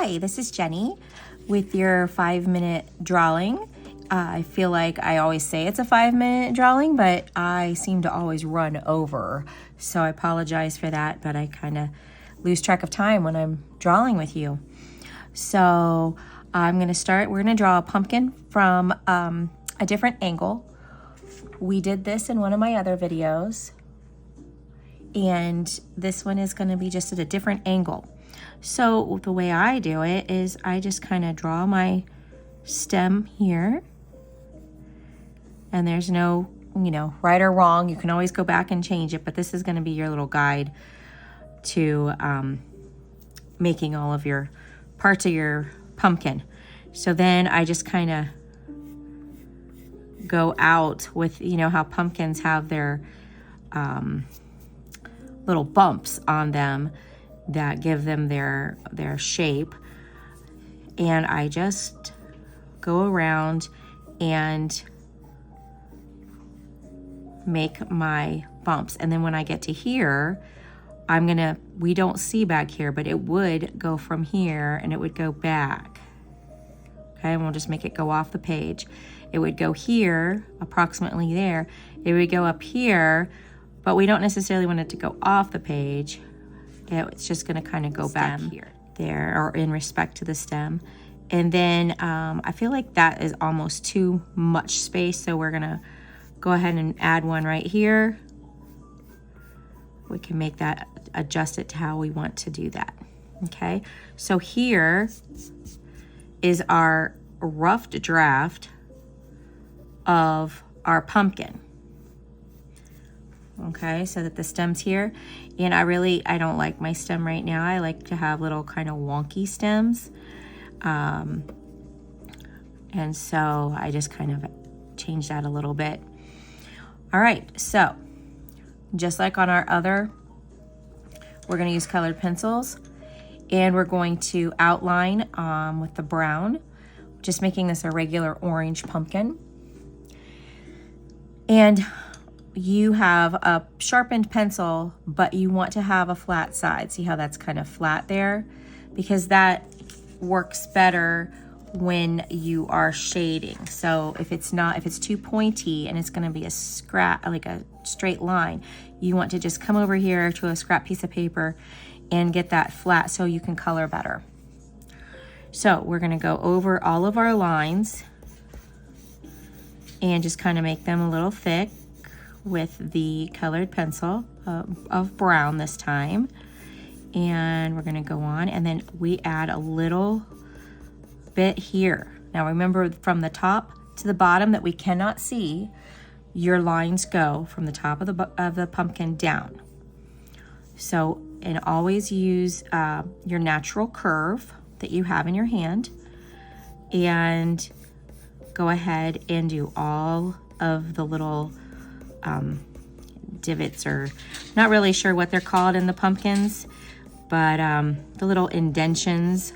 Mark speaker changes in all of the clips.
Speaker 1: Hi, this is Jenny with your 5-minute drawing. I feel like I always say it's a 5-minute drawing, but I seem to always run over. So I apologize for that, but I kind of lose track of time when I'm drawing with you. So I'm going to start. We're going to draw a pumpkin from a different angle. We did this in one of my other videos, and this one is going to be just at a different angle. So the way I do it is I just kind of draw my stem here, and there's no, right or wrong. You can always go back and change it, but this is going to be your little guide to making all of your parts of your pumpkin. So then I just kind of go out with, how pumpkins have their little bumps on them that give them their shape, and I just go around and make my bumps. And then when I get to here, we don't see back here, but it would go from here and it would go back. Okay, and we'll just make it go off the page. It would go here, approximately there. It would go up here, but we don't necessarily want it to go off the page. It's just gonna kind of go back here, there, or in respect to the stem. And then I feel like that is almost too much space, so we're gonna go ahead and add one right here. We can make that, adjust it to how we want to do that. Okay, so here is our rough draft of our pumpkin. Okay, so that the stem's here, and I don't like my stem right now. I like to have little kind of wonky stems, and so I just kind of change that a little bit. All right, so just like on our other, we're going to use colored pencils, and we're going to outline with the brown, just making this a regular orange pumpkin. And you have a sharpened pencil, but you want to have a flat side. See how that's kind of flat there? Because that works better when you are shading. So if it's too pointy and it's gonna be a scrap, like a straight line, you want to just come over here to a scrap piece of paper and get that flat so you can color better. So we're gonna go over all of our lines and just kind of make them a little thick with the colored pencil of brown this time. And we're gonna go on, and then we add a little bit here. Now remember, from the top to the bottom that we cannot see, your lines go from the top of the pumpkin down. So, and always use your natural curve that you have in your hand, and go ahead and do all of the little divots, or not really sure what they're called in the pumpkins, but the little indentions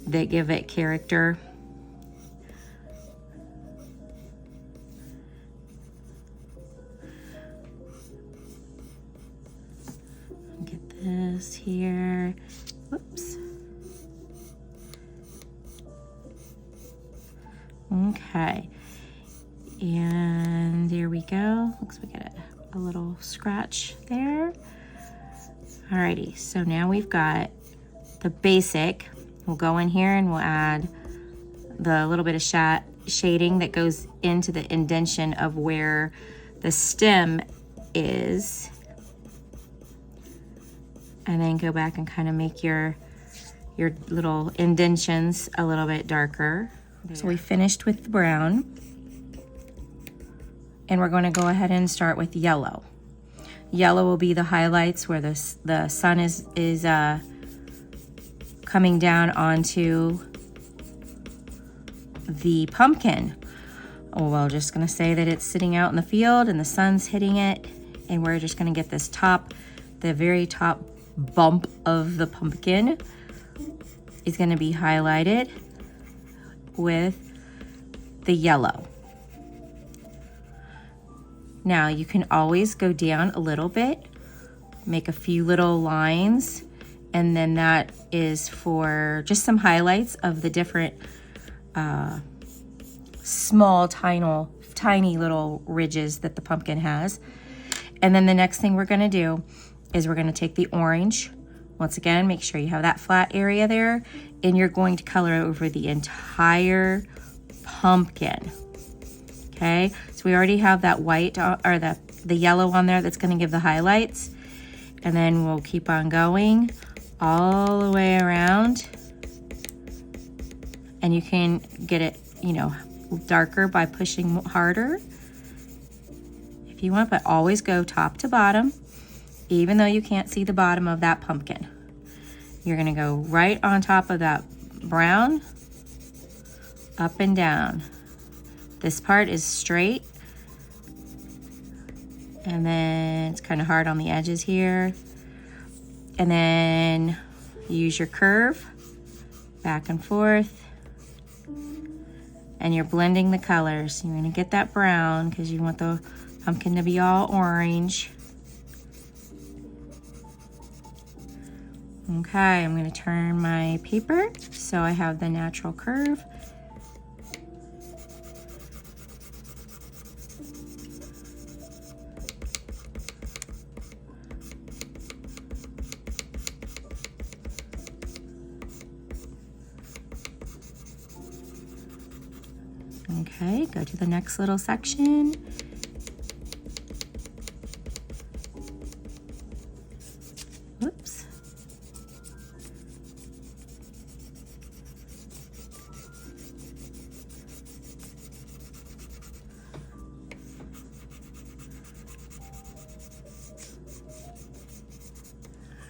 Speaker 1: that give it character. Get this here. Whoops. Okay. And there we go. Looks like we got a little scratch there. Alrighty, so now we've got the basic. We'll go in here and we'll add the little bit of shading that goes into the indentation of where the stem is. And then go back and kind of make your little indentions a little bit darker. So we finished with the brown. And we're going to go ahead and start with yellow. Yellow will be the highlights where the sun is coming down onto the pumpkin. Oh, well, just going to say that it's sitting out in the field and the sun's hitting it, and we're just going to get this the very top bump of the pumpkin is going to be highlighted with the yellow. Now you can always go down a little bit, make a few little lines, And then that is for just some highlights of the different small, tiny little ridges that the pumpkin has. And then the next thing we're gonna do is we're gonna take the orange. Once again, make sure you have that flat area there, and you're going to color over the entire pumpkin. Okay, so we already have that white or the yellow on there that's gonna give the highlights. And then we'll keep on going all the way around. And you can get it, you know, darker by pushing harder if you want, but always go top to bottom, even though you can't see the bottom of that pumpkin. You're gonna go right on top of that brown, up and down. This part is straight, and then it's kind of hard on the edges here. And then use your curve, back and forth. And you're blending the colors. You're gonna get that brown because you want the pumpkin to be all orange. Okay, I'm gonna turn my paper so I have the natural curve. Okay, go to the next little section. Whoops.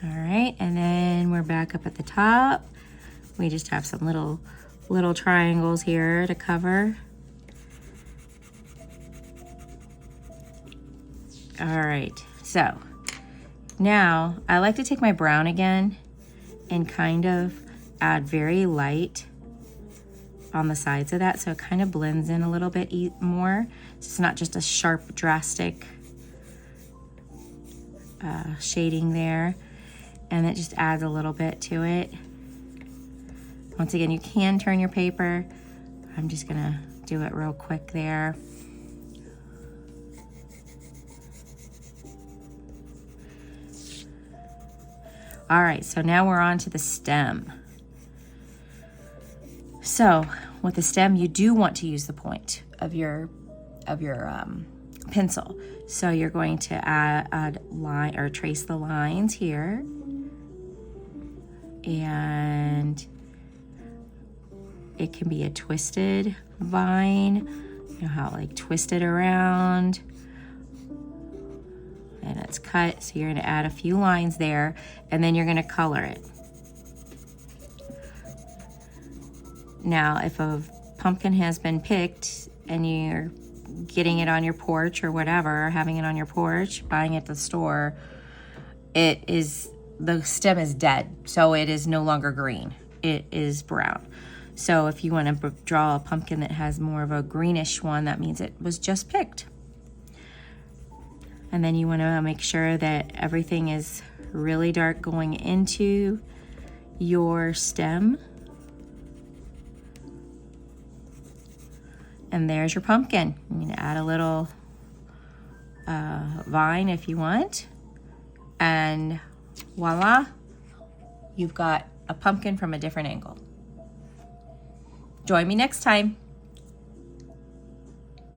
Speaker 1: All right, and then we're back up at the top. We just have some little triangles here to cover. All right, so now I like to take my brown again and kind of add very light on the sides of that so it kind of blends in a little bit more. It's not just a sharp, drastic shading there, and it just adds a little bit to it. Once again, you can turn your paper. I'm just gonna do it real quick there. All right, so now we're on to the stem. So with the stem, you do want to use the point of your pencil. So you're going to add line or trace the lines here, and it can be a twisted vine. You know how like twisted around. And it's cut, so you're gonna add a few lines there, and then you're gonna color it. Now, if a pumpkin has been picked and you're getting it on your porch or whatever, having it on your porch, buying it at the store, the stem is dead, so it is no longer green. It is brown. So if you want to draw a pumpkin that has more of a greenish one, that means it was just picked. And then you want to make sure that everything is really dark going into your stem. And there's your pumpkin. You can add a little vine if you want. And voila, you've got a pumpkin from a different angle. Join me next time.